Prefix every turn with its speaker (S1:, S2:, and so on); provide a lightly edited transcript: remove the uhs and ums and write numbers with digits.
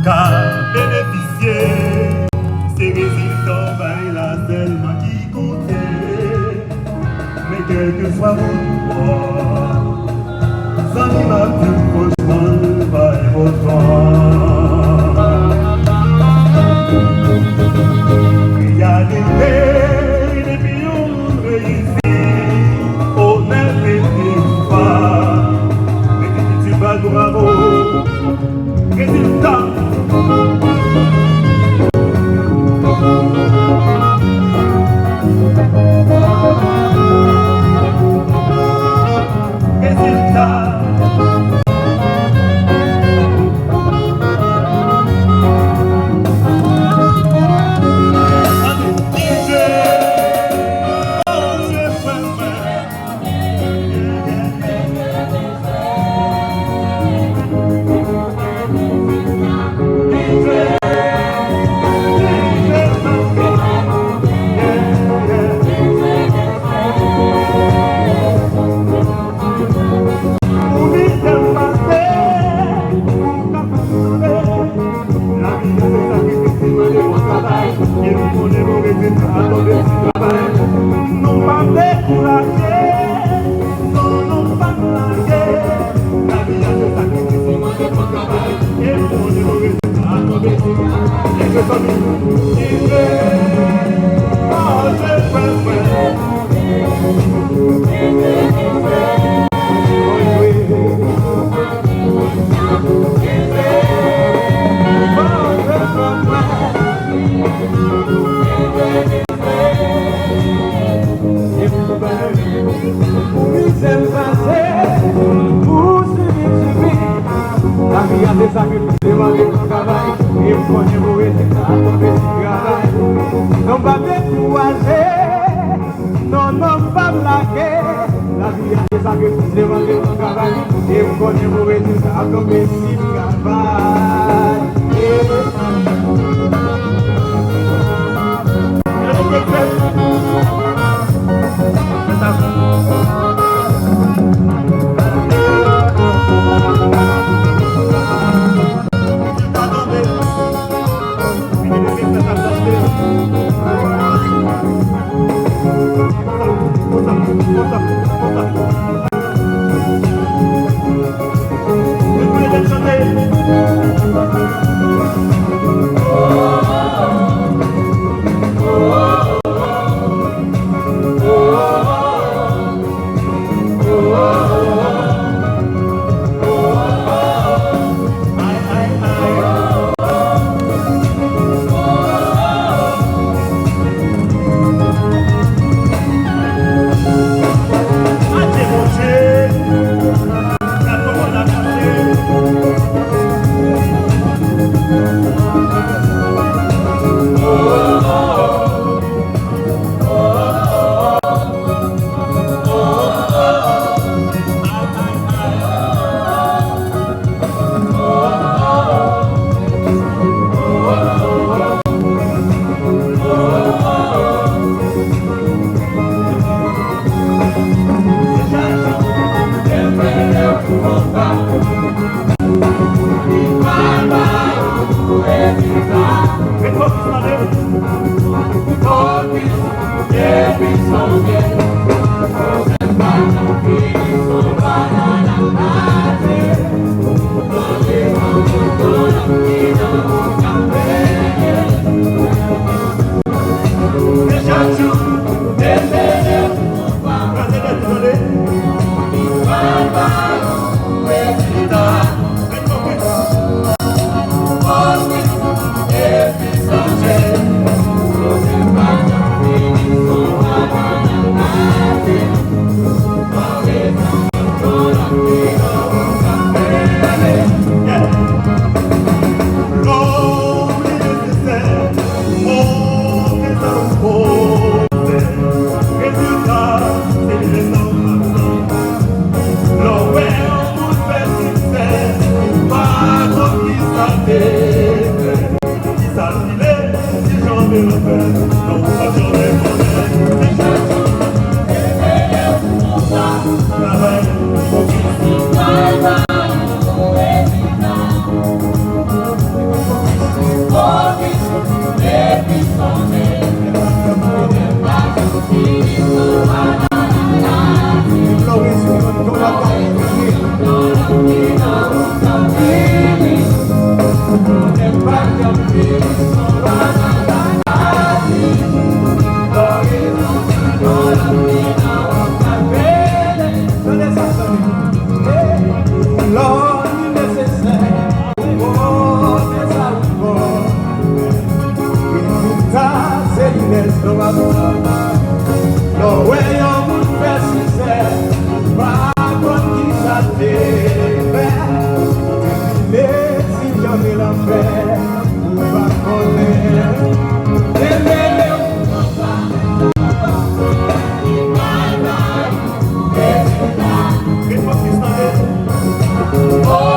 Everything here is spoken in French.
S1: qu'à bénéficier. Ces résultats, ben, là, tellement qui comptait. Mais quel que soit votre droit, ça n'y va plus franchement, pas votre il y a des pays, des pions réussis, honnête et pas. Mais tu vas bravo, résultat.
S2: Non va décourager, non pas blaguer. La vie a des sacrifices, demander mon travail. Et vous connaissez vos résultats comme les signes travail.
S1: Hey.